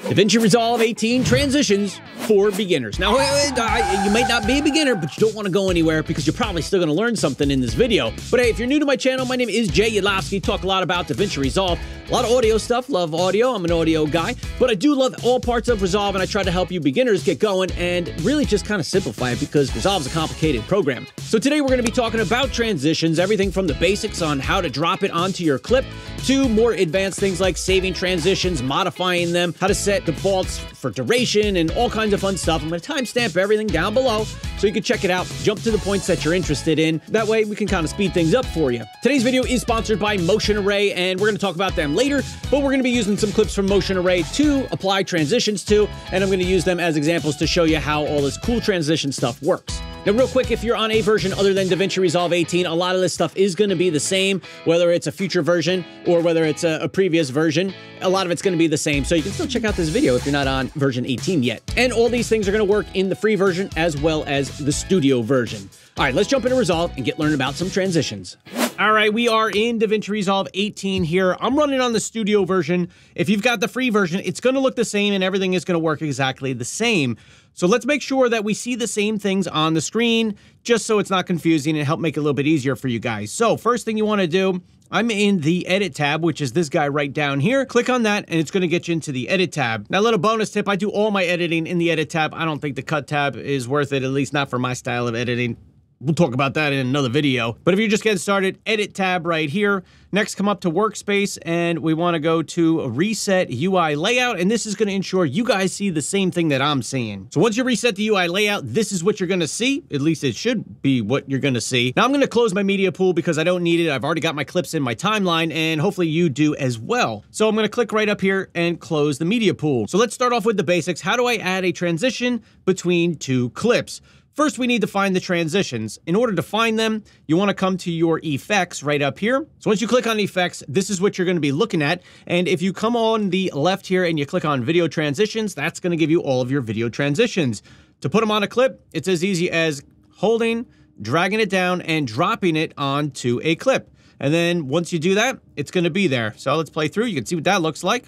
DaVinci Resolve 18 transitions for beginners. Now, you might not be a beginner, but you don't want to go anywhere because you're probably still going to learn something in this video. But hey, if you're new to my channel, my name is Jay Yudlowski. Talk a lot about DaVinci Resolve, a lot of audio stuff. Love audio. I'm an audio guy, but I do love all parts of Resolve, and I try to help you beginners get going and really just kind of simplify it because Resolve is a complicated program. So today we're going to be talking about transitions, everything from the basics on how to drop it onto your clip to more advanced things like saving transitions, modifying them, how to set defaults for duration, and all kinds of fun stuff. I'm going to timestamp everything down below so you can check it out, jump to the points that you're interested in. That way we can kind of speed things up for you. Today's video is sponsored by Motion Array, and we're going to talk about them later, but we're going to be using some clips from Motion Array to apply transitions to, and I'm going to use them as examples to show you how all this cool transition stuff works. Now, real quick, if you're on a version other than DaVinci Resolve 18, a lot of this stuff is going to be the same, whether it's a future version or whether it's a previous version. A lot of it's going to be the same, so you can still check out this video if you're not on version 18 yet. And all these things are going to work in the free version as well as the studio version. All right, let's jump into Resolve and learn about some transitions. All right, we are in DaVinci Resolve 18 here. I'm running on the studio version. If you've got the free version, it's going to look the same and everything is going to work exactly the same. So let's make sure that we see the same things on the screen, just so it's not confusing and help make it a little bit easier for you guys. So first thing you want to do, I'm in the Edit tab, which is this guy right down here. Click on that, and it's going to get you into the Edit tab. Now, a little bonus tip, I do all my editing in the Edit tab. I don't think the Cut tab is worth it, at least not for my style of editing. We'll talk about that in another video. But if you're just getting started, Edit tab right here. Next, come up to Workspace, and we want to go to Reset UI Layout, and this is going to ensure you guys see the same thing that I'm seeing. So once you reset the UI layout, this is what you're going to see. At least it should be what you're going to see. Now, I'm going to close my media pool because I don't need it. I've already got my clips in my timeline, and hopefully you do as well. So I'm going to click right up here and close the media pool. So let's start off with the basics. How do I add a transition between two clips? First, we need to find the transitions. In order to find them, you want to come to your effects right up here. So once you click on effects, this is what you're going to be looking at. And if you come on the left here and you click on video transitions, that's going to give you all of your video transitions. To put them on a clip, it's as easy as holding, dragging it down, and dropping it onto a clip. And then once you do that, it's going to be there. So let's play through. You can see what that looks like.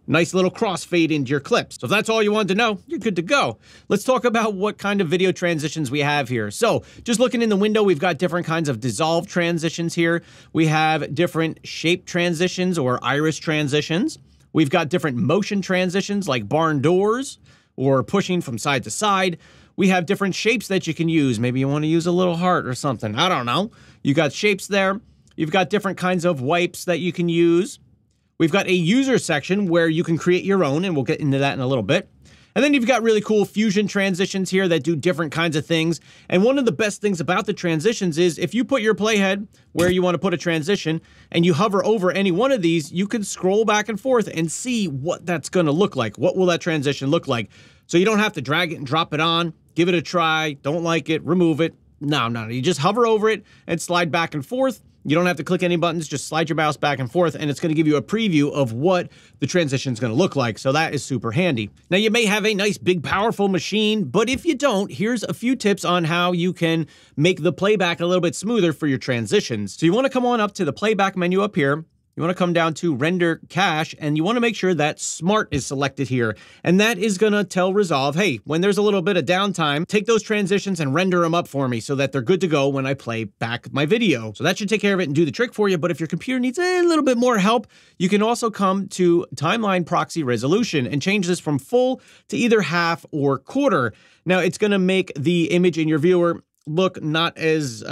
Nice little crossfade into your clips. So if that's all you wanted to know, you're good to go. Let's talk about what kind of video transitions we have here. So just looking in the window, we've got different kinds of dissolve transitions here. We have different shape transitions or iris transitions. We've got different motion transitions like barn doors or pushing from side to side. We have different shapes that you can use. Maybe you want to use a little heart or something. I don't know. You got shapes there. You've got different kinds of wipes that you can use. We've got a user section where you can create your own, and we'll get into that in a little bit. And then you've got really cool fusion transitions here that do different kinds of things. And one of the best things about the transitions is if you put your playhead where you want to put a transition and you hover over any one of these, you can scroll back and forth and see what that's going to look like. What will that transition look like? So you don't have to drag it and drop it on, give it a try, don't like it, remove it. No. You just hover over it and slide back and forth. You don't have to click any buttons, just slide your mouse back and forth, and it's going to give you a preview of what the transition is going to look like. So that is super handy. Now, you may have a nice, big, powerful machine, but if you don't, here's a few tips on how you can make the playback a little bit smoother for your transitions. So you want to come on up to the playback menu up here. You want to come down to Render Cache, and you want to make sure that Smart is selected here. And that is going to tell Resolve, hey, when there's a little bit of downtime, take those transitions and render them up for me so that they're good to go when I play back my video. So that should take care of it and do the trick for you. But if your computer needs a little bit more help, you can also come to Timeline Proxy Resolution and change this from full to either half or quarter. Now, it's going to make the image in your viewer look not as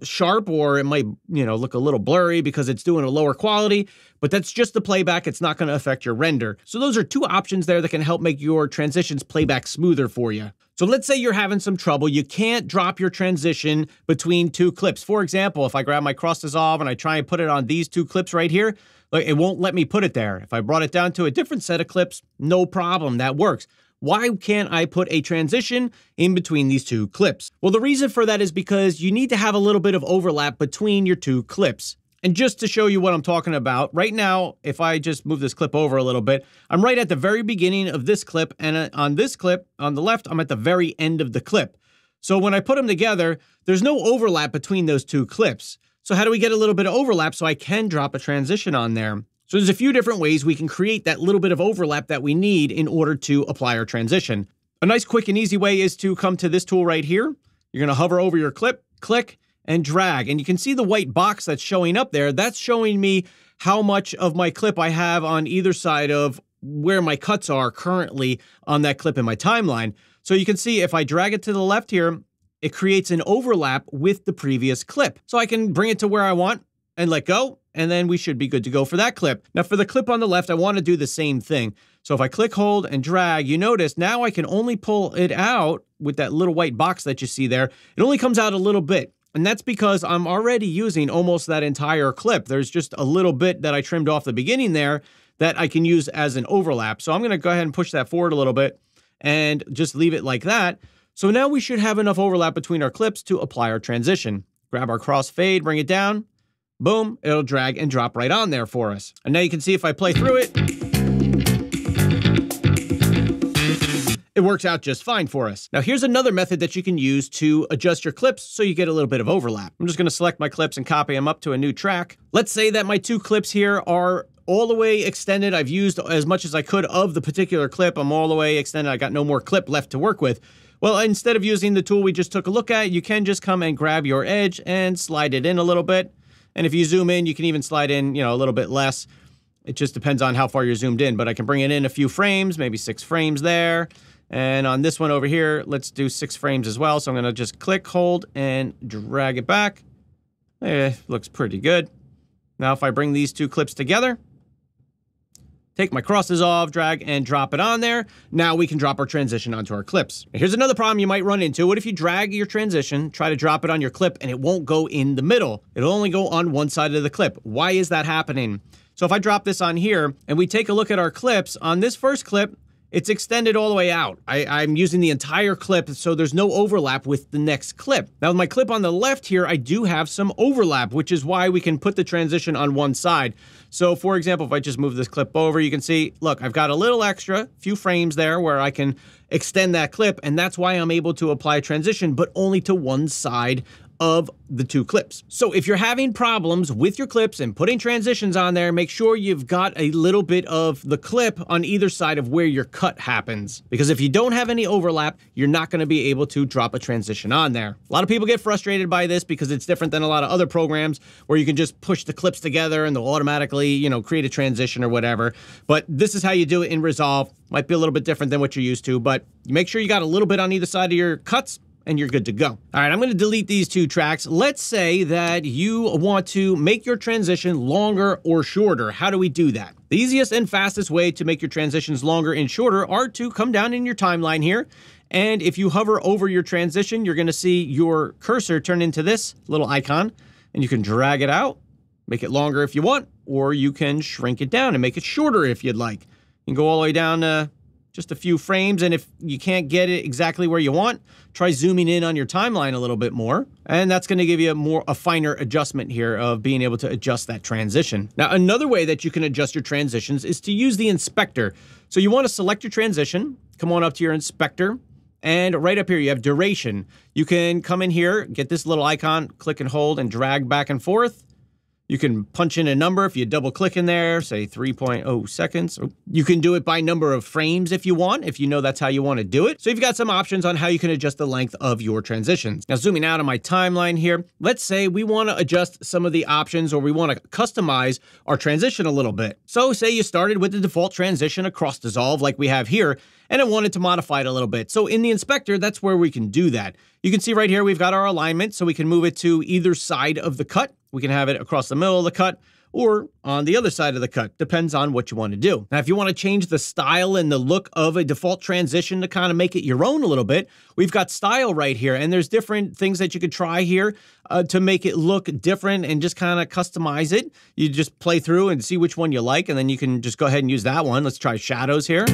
sharp, or it might, look a little blurry because it's doing a lower quality, but that's just the playback. It's not going to affect your render. So those are two options there that can help make your transitions playback smoother for you. So let's say you're having some trouble. You can't drop your transition between two clips. For example, if I grab my cross dissolve and I try and put it on these two clips right here, it won't let me put it there. If I brought it down to a different set of clips, no problem, that works. Why can't I put a transition in between these two clips? Well, the reason for that is because you need to have a little bit of overlap between your two clips. And just to show you what I'm talking about, right now, if I just move this clip over a little bit, I'm right at the very beginning of this clip, and on this clip, on the left, I'm at the very end of the clip. So when I put them together, there's no overlap between those two clips. So how do we get a little bit of overlap so I can drop a transition on there? So there's a few different ways we can create that little bit of overlap that we need in order to apply our transition. A nice, quick, and easy way is to come to this tool right here. You're going to hover over your clip, click, and drag. And you can see the white box that's showing up there. That's showing me how much of my clip I have on either side of where my cuts are currently on that clip in my timeline. So you can see if I drag it to the left here, it creates an overlap with the previous clip. So I can bring it to where I want and let go, and then we should be good to go for that clip. Now for the clip on the left, I want to do the same thing. So if I click, hold, and drag, you notice now I can only pull it out with that little white box that you see there. It only comes out a little bit. And that's because I'm already using almost that entire clip. There's just a little bit that I trimmed off the beginning there that I can use as an overlap. So I'm going to go ahead and push that forward a little bit and just leave it like that. So now we should have enough overlap between our clips to apply our transition. Grab our crossfade, bring it down. Boom, it'll drag and drop right on there for us. And now you can see if I play through it, it works out just fine for us. Now here's another method that you can use to adjust your clips so you get a little bit of overlap. I'm just going to select my clips and copy them up to a new track. Let's say that my two clips here are all the way extended. I've used as much as I could of the particular clip. I'm all the way extended. I got no more clip left to work with. Well, instead of using the tool we just took a look at, you can just come and grab your edge and slide it in a little bit. And if you zoom in, you can even slide in, a little bit less. It just depends on how far you're zoomed in, but I can bring it in a few frames, maybe 6 frames there. And on this one over here, let's do 6 frames as well. So I'm going to just click, hold, and drag it back. Looks pretty good. Now if I bring these two clips together, take my crosses off, drag, and drop it on there. Now we can drop our transition onto our clips. Here's another problem you might run into. What if you drag your transition, try to drop it on your clip, and it won't go in the middle? It'll only go on one side of the clip. Why is that happening? So if I drop this on here, and we take a look at our clips, on this first clip, it's extended all the way out. I'm using the entire clip, so there's no overlap with the next clip. Now, with my clip on the left here, I do have some overlap, which is why we can put the transition on one side. So, for example, if I just move this clip over, you can see, look, I've got a little extra, few frames there where I can extend that clip, and that's why I'm able to apply transition, but only to one side of the two clips. So if you're having problems with your clips and putting transitions on there, make sure you've got a little bit of the clip on either side of where your cut happens. Because if you don't have any overlap, you're not going to be able to drop a transition on there. A lot of people get frustrated by this because it's different than a lot of other programs where you can just push the clips together and they'll automatically, create a transition or whatever. But this is how you do it in Resolve. Might be a little bit different than what you're used to, but make sure you got a little bit on either side of your cuts and you're good to go. All right, I'm going to delete these two tracks. Let's say that you want to make your transition longer or shorter. How do we do that? The easiest and fastest way to make your transitions longer and shorter are to come down in your timeline here. And if you hover over your transition, you're going to see your cursor turn into this little icon, and you can drag it out, make it longer if you want, or you can shrink it down and make it shorter if you'd like. You can go all the way down to just a few frames, and if you can't get it exactly where you want, try zooming in on your timeline a little bit more, and that's going to give you a finer adjustment here of being able to adjust that transition. Now, another way that you can adjust your transitions is to use the inspector. So you want to select your transition, come on up to your inspector, and right up here you have duration. You can come in here, get this little icon, click and hold, and drag back and forth. You can punch in a number if you double click in there, say 3.0 seconds. You can do it by number of frames if you want, if you know that's how you want to do it. So you've got some options on how you can adjust the length of your transitions. Now, zooming out on my timeline here, let's say we want to adjust some of the options or we want to customize our transition a little bit. So say you started with the default transition across dissolve like we have here, and I wanted to modify it a little bit. So in the inspector, that's where we can do that. You can see right here, we've got our alignment, so we can move it to either side of the cut. We can have it across the middle of the cut or on the other side of the cut. Depends on what you want to do. Now, if you want to change the style and the look of a default transition to kind of make it your own a little bit, we've got style right here. And there's different things that you could try here to make it look different and just kind of customize it. You just play through and see which one you like, and then you can just go ahead and use that one. Let's try shadows here.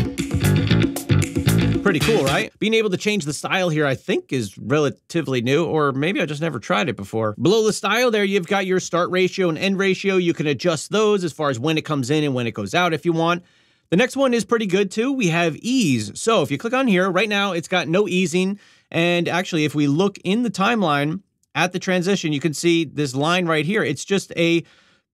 Pretty cool, right? Being able to change the style here, I think, is relatively new, or maybe I just never tried it before. Below the style there, you've got your start ratio and end ratio. You can adjust those as far as when it comes in and when it goes out if you want. The next one is pretty good too. We have ease. So if you click on here, right now it's got no easing. And actually, if we look in the timeline at the transition, you can see this line right here. It's just a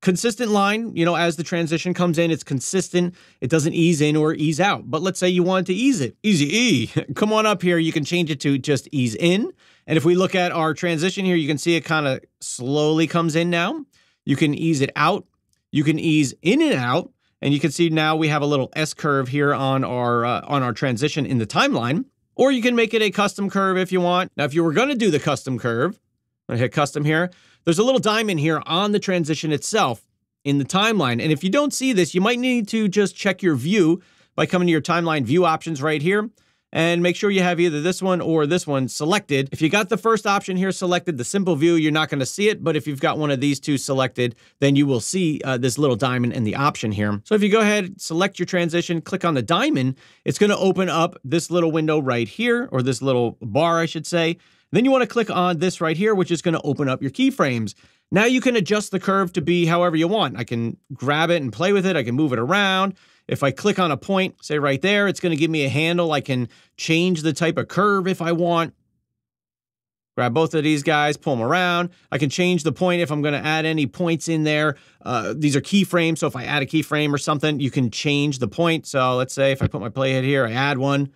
consistent line, you know, as the transition comes in, it's consistent. It doesn't ease in or ease out. But let's say you want to ease it. Easy E. Come on up here. You can change it to just ease in. And if we look at our transition here, you can see it kind of slowly comes in now. You can ease it out. You can ease in and out. And you can see now we have a little S curve here on our transition in the timeline. Or you can make it a custom curve if you want. Now, if you were going to do the custom curve, I'm going to hit custom here. There's a little diamond here on the transition itself in the timeline. And if you don't see this, you might need to just check your view by coming to your timeline view options right here and make sure you have either this one or this one selected. If you got the first option here selected, the simple view, you're not going to see it. But if you've got one of these two selected, then you will see this little diamond in the option here. So if you go ahead, select your transition, click on the diamond, it's going to open up this little window right here, or this little bar, I should say. Then you want to click on this right here, which is going to open up your keyframes. Now you can adjust the curve to be however you want. I can grab it and play with it. I can move it around. If I click on a point, say right there, it's going to give me a handle. I can change the type of curve if I want. Grab both of these guys, pull them around. I can change the point if I'm going to add any points in there. These are keyframes, so if I add a keyframe or something, you can change the point. So let's say if I put my playhead here, I add one.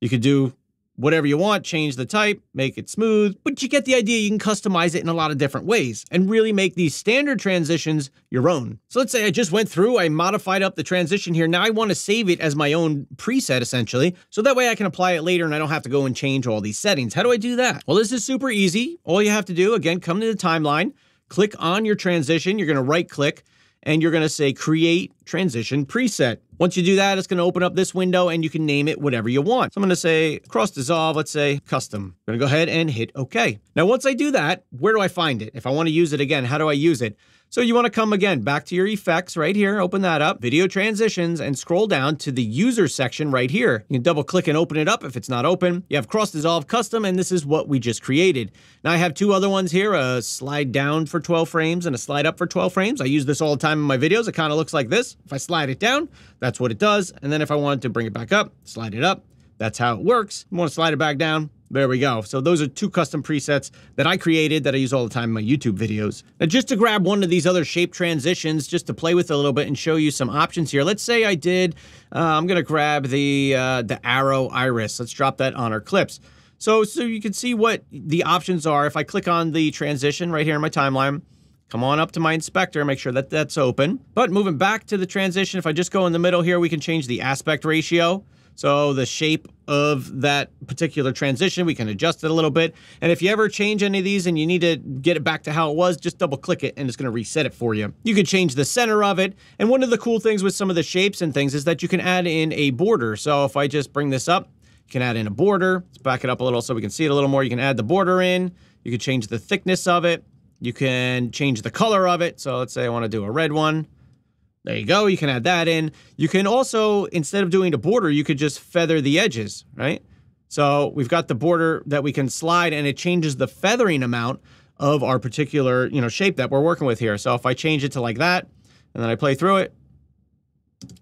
You could do whatever you want, change the type, make it smooth, but you get the idea. You can customize it in a lot of different ways and really make these standard transitions your own. So let's say I just went through, I modified up the transition here. Now I want to save it as my own preset, essentially, so that way I can apply it later and I don't have to go and change all these settings. How do I do that? Well, this is super easy. All you have to do, again, come to the timeline, click on your transition. You're going to right click and you're going to say create transition preset. Once you do that, it's going to open up this window and you can name it whatever you want. So I'm going to say cross dissolve, let's say custom. I'm going to go ahead and hit OK. Now, once I do that, where do I find it? If I want to use it again, how do I use it? So you want to come again back to your effects right here, open that up, video transitions, and scroll down to the user section right here. You can double click and open it up if it's not open. You have cross dissolve custom, and this is what we just created. Now I have two other ones here, a slide down for 12 frames and a slide up for 12 frames. I use this all the time in my videos. It kind of looks like this. If I slide it down, that's what it does. And then if I wanted to bring it back up, slide it up, that's how it works. You want to slide it back down, there we go. So those are two custom presets that I created that I use all the time in my YouTube videos. Now, just to grab one of these other shape transitions, just to play with a little bit and show you some options here. Let's say I did, I'm going to grab the arrow iris. Let's drop that on our clips. So you can see what the options are. If I click on the transition right here in my timeline, come on up to my inspector, make sure that that's open. But moving back to the transition, if I just go in the middle here, we can change the aspect ratio. So the shape of that particular transition, we can adjust it a little bit. And if you ever change any of these and you need to get it back to how it was, just double click it and it's going to reset it for you. You can change the center of it. And one of the cool things with some of the shapes and things is that you can add in a border. So if I just bring this up, you can add in a border. Let's back it up a little so we can see it a little more. You can add the border in. You can change the thickness of it. You can change the color of it. So let's say I want to do a red one. There you go. You can add that in. You can also, instead of doing a border, you could just feather the edges, right? So we've got the border that we can slide and it changes the feathering amount of our particular, shape that we're working with here. So if I change it to like that and then I play through it,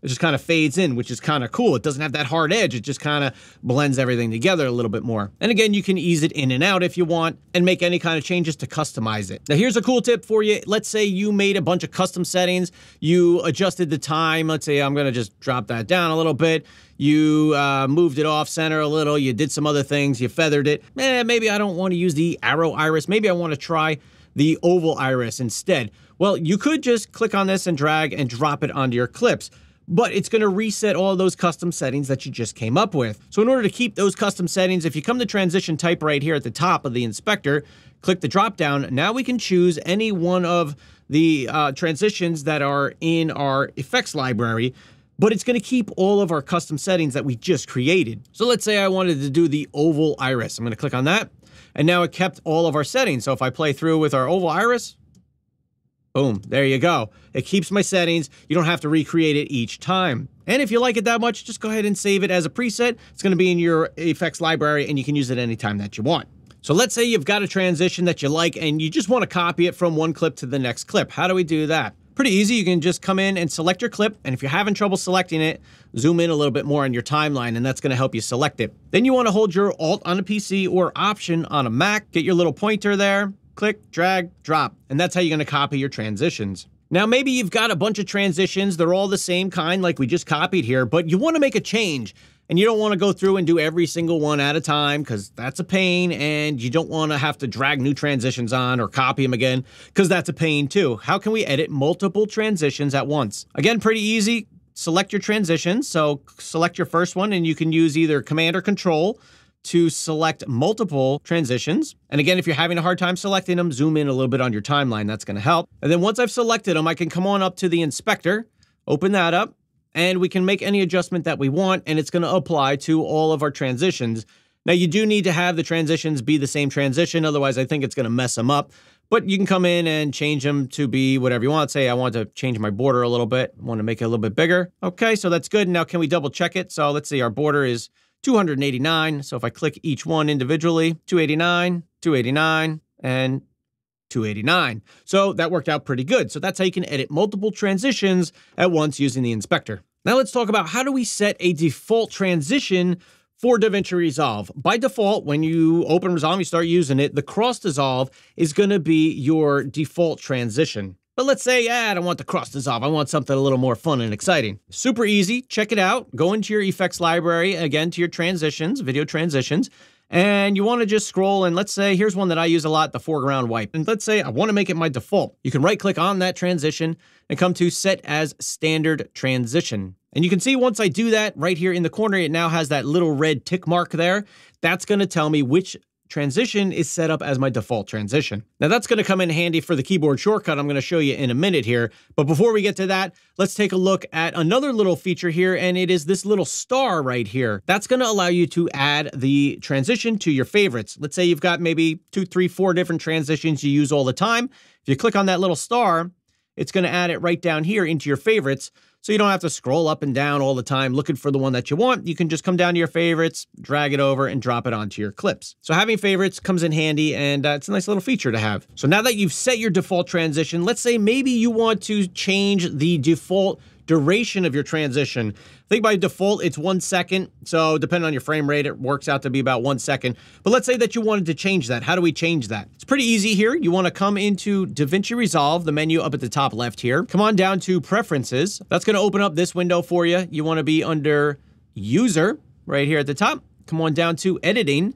it just kind of fades in, which is kind of cool. It doesn't have that hard edge. It just kind of blends everything together a little bit more. And again, you can ease it in and out if you want and make any kind of changes to customize it. Now, here's a cool tip for you. Let's say you made a bunch of custom settings. You adjusted the time. Let's say I'm going to just drop that down a little bit. You moved it off center a little. You did some other things. You feathered it. Maybe I don't want to use the arrow iris. Maybe I want to try the oval iris instead. Well, you could just click on this and drag and drop it onto your clips. But it's going to reset all of those custom settings that you just came up with. So in order to keep those custom settings, if you come to transition type right here at the top of the inspector, click the drop down. Now we can choose any one of the transitions that are in our effects library, but it's going to keep all of our custom settings that we just created. So let's say I wanted to do the oval iris. I'm going to click on that. And now it kept all of our settings. So if I play through with our oval iris, boom, there you go. It keeps my settings. You don't have to recreate it each time. And if you like it that much, just go ahead and save it as a preset. It's going to be in your effects library and you can use it anytime that you want. So let's say you've got a transition that you like and you just want to copy it from one clip to the next clip. How do we do that? Pretty easy. You can just come in and select your clip. And if you're having trouble selecting it, zoom in a little bit more on your timeline and that's going to help you select it. Then you want to hold your Alt on a PC or Option on a Mac. Get your little pointer there. Click, drag, drop, and that's how you're going to copy your transitions. Now, maybe you've got a bunch of transitions. They're all the same kind like we just copied here, but you want to make a change. And you don't want to go through and do every single one at a time because that's a pain, and you don't want to have to drag new transitions on or copy them again because that's a pain too. How can we edit multiple transitions at once? Again, pretty easy. Select your transitions. So select your first one, and you can use either Command or Control to select multiple transitions. And again, if you're having a hard time selecting them, zoom in a little bit on your timeline. That's going to help. And then once I've selected them, I can come on up to the inspector, open that up, and we can make any adjustment that we want, and it's going to apply to all of our transitions. Now, you do need to have the transitions be the same transition, otherwise I think it's going to mess them up. But you can come in and change them to be whatever you want. Say, I want to change my border a little bit. I want to make it a little bit bigger. Okay, so that's good. Now, can we double check it? So let's see, our border is 289. So if I click each one individually, 289, 289, and 289. So that worked out pretty good. So that's how you can edit multiple transitions at once using the inspector. Now let's talk about how do we set a default transition for DaVinci Resolve. By default, when you open Resolve and you start using it, the cross dissolve is going to be your default transition. But let's say, I don't want the cross dissolve. I want something a little more fun and exciting. Super easy. Check it out. Go into your effects library, again, to your transitions, video transitions. And you want to just scroll, and let's say, here's one that I use a lot, the foreground wipe. And let's say I want to make it my default. You can right click on that transition and come to set as standard transition. And you can see once I do that right here in the corner, it now has that little red tick mark there. That's going to tell me which transition is set up as my default transition. Now that's going to come in handy for the keyboard shortcut I'm going to show you in a minute here. But before we get to that, let's take a look at another little feature here, and it is this little star right here. That's going to allow you to add the transition to your favorites. Let's say you've got maybe 2, 3, 4 different transitions you use all the time. If you click on that little star, it's going to add it right down here into your favorites. So you don't have to scroll up and down all the time looking for the one that you want. You can just come down to your favorites, drag it over, and drop it onto your clips. So having favorites comes in handy, and it's a nice little feature to have. So now that you've set your default transition, let's say maybe you want to change the default duration of your transition. I think by default, it's 1 second. So depending on your frame rate, it works out to be about 1 second. But let's say that you wanted to change that. How do we change that? It's pretty easy here. You want to come into DaVinci Resolve, the menu up at the top left here. Come on down to Preferences. That's going to open up this window for you. You want to be under User right here at the top. Come on down to Editing.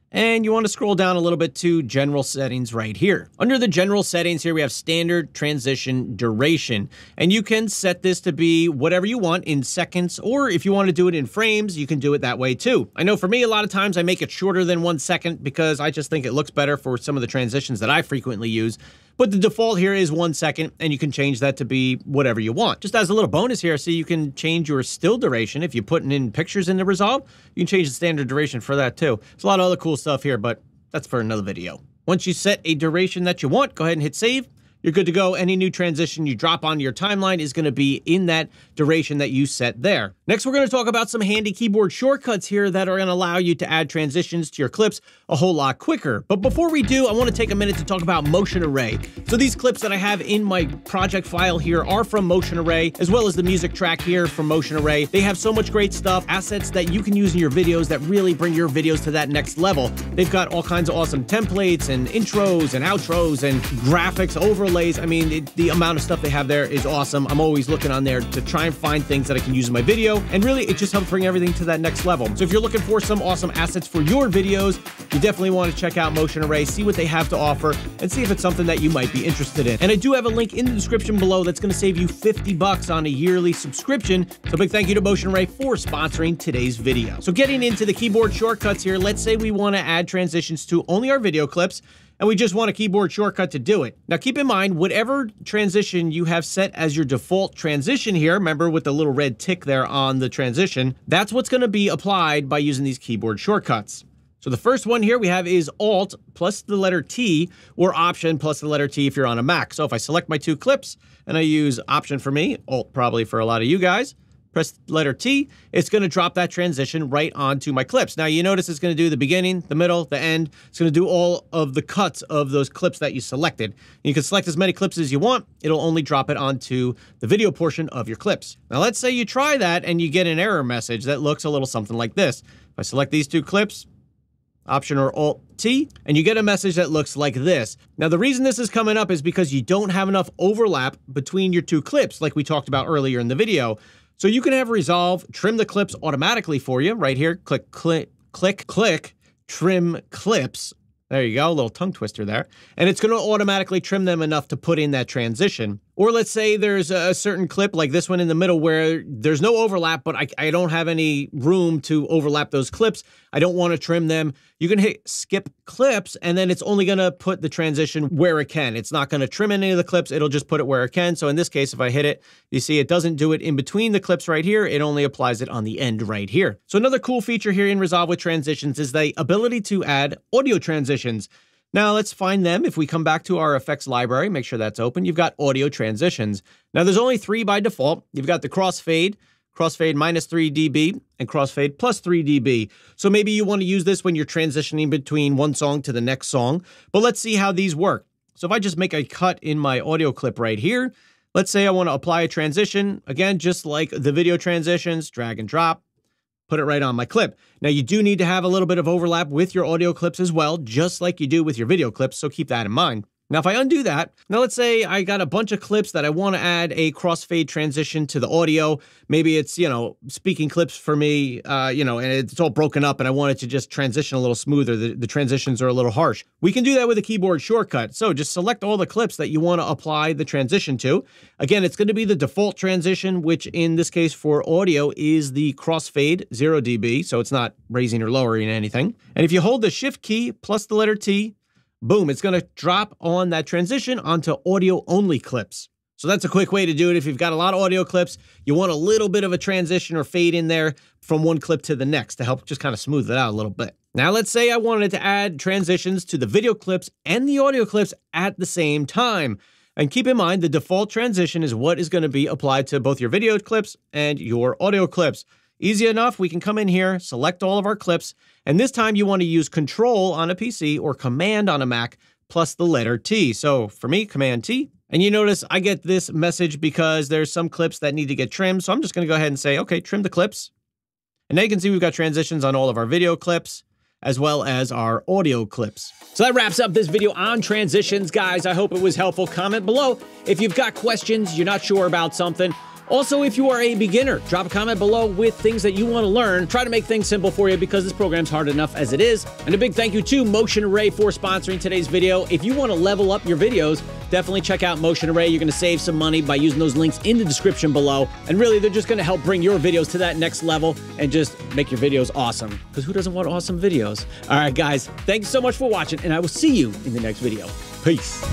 And you want to scroll down a little bit to General Settings right here. Under the General Settings here, we have Standard Transition Duration. And you can set this to be whatever you want in seconds, or if you want to do it in frames, you can do it that way too. I know for me, a lot of times I make it shorter than 1 second because I just think it looks better for some of the transitions that I frequently use. But the default here is 1 second, and you can change that to be whatever you want. Just as a little bonus here, see, you can change your still duration. If you're putting in pictures in the Resolve, you can change the standard duration for that too. There's a lot of other cool stuff here, but that's for another video. Once you set a duration that you want, go ahead and hit save. You're good to go. Any new transition you drop onto your timeline is going to be in that duration that you set there. Next, we're going to talk about some handy keyboard shortcuts here that are going to allow you to add transitions to your clips a whole lot quicker. But before we do, I want to take a minute to talk about Motion Array. So these clips that I have in my project file here are from Motion Array, as well as the music track here from Motion Array. They have so much great stuff, assets that you can use in your videos that really bring your videos to that next level. They've got all kinds of awesome templates and intros and outros and graphics, overlays. I mean, the amount of stuff they have there is awesome. I'm always looking on there to try and find things that I can use in my video, and really it just helps bring everything to that next level. So if you're looking for some awesome assets for your videos, you definitely want to check out Motion Array, see what they have to offer, and see if it's something that you might be interested in. And I do have a link in the description below that's going to save you $50 on a yearly subscription. So big thank you to Motion Array for sponsoring today's video. So getting into the keyboard shortcuts here, let's say we want to add transitions to only our video clips, and we just want a keyboard shortcut to do it. Now keep in mind, whatever transition you have set as your default transition here, remember with the little red tick there on the transition, that's what's going to be applied by using these keyboard shortcuts. So the first one here we have is Alt plus the letter T, or Option plus the letter T if you're on a Mac. So if I select my 2 clips and I use Option for me, Alt probably for a lot of you guys, press the letter T, it's going to drop that transition right onto my clips. Now you notice it's going to do the beginning, the middle, the end. It's going to do all of the cuts of those clips that you selected. You can select as many clips as you want. It'll only drop it onto the video portion of your clips. Now let's say you try that and you get an error message that looks a little something like this. If I select these 2 clips, Option or Alt-T, and you get a message that looks like this. Now, the reason this is coming up is because you don't have enough overlap between your two clips, like we talked about earlier in the video. So you can have Resolve trim the clips automatically for you right here. Click, click, click, click, trim clips. There you go, a little tongue twister there. And it's going to automatically trim them enough to put in that transition. Or let's say there's a certain clip like this one in the middle where there's no overlap, but I don't have any room to overlap those clips. I don't want to trim them. You can hit skip clips, and then it's only going to put the transition where it can. It's not going to trim any of the clips. It'll just put it where it can. So in this case, if I hit it, you see it doesn't do it in between the clips right here. It only applies it on the end right here. So another cool feature here in Resolve with transitions is the ability to add audio transitions. Now let's find them. If we come back to our effects library, make sure that's open, you've got audio transitions. Now there's only 3 by default. You've got the crossfade minus 3 dB, and crossfade plus 3 dB. So maybe you want to use this when you're transitioning between one song to the next song, but let's see how these work. So if I just make a cut in my audio clip right here, let's say I want to apply a transition, again, just like the video transitions, drag and drop, put it right on my clip. Now you do need to have a little bit of overlap with your audio clips as well, just like you do with your video clips, so keep that in mind. Now, if I undo that, now let's say I got a bunch of clips that I want to add a crossfade transition to the audio. Maybe it's, speaking clips for me, and it's all broken up and I want it to just transition a little smoother. The transitions are a little harsh. We can do that with a keyboard shortcut. So just select all the clips that you want to apply the transition to. Again, it's going to be the default transition, which in this case for audio is the crossfade 0 dB. So it's not raising or lowering anything. And if you hold the Shift key plus the letter T, boom, it's going to drop on that transition onto audio-only clips. So that's a quick way to do it. If you've got a lot of audio clips, you want a little bit of a transition or fade in there from one clip to the next to help just kind of smooth it out a little bit. Now, let's say I wanted to add transitions to the video clips and the audio clips at the same time. And keep in mind, the default transition is what is going to be applied to both your video clips and your audio clips. Easy enough, we can come in here, select all of our clips, and this time you want to use Control on a PC or Command on a Mac plus the letter T. So for me, Command T. And you notice I get this message because there's some clips that need to get trimmed, so I'm just going to go ahead and say, okay, trim the clips. And now you can see we've got transitions on all of our video clips as well as our audio clips. So that wraps up this video on transitions, guys. I hope it was helpful. Comment below if you've got questions, you're not sure about something. Also, if you are a beginner, drop a comment below with things that you want to learn. Try to make things simple for you because this program's hard enough as it is. And a big thank you to Motion Array for sponsoring today's video. If you want to level up your videos, definitely check out Motion Array. You're going to save some money by using those links in the description below. And really, they're just going to help bring your videos to that next level and just make your videos awesome. Because who doesn't want awesome videos? All right, guys, thanks so much for watching, and I will see you in the next video. Peace.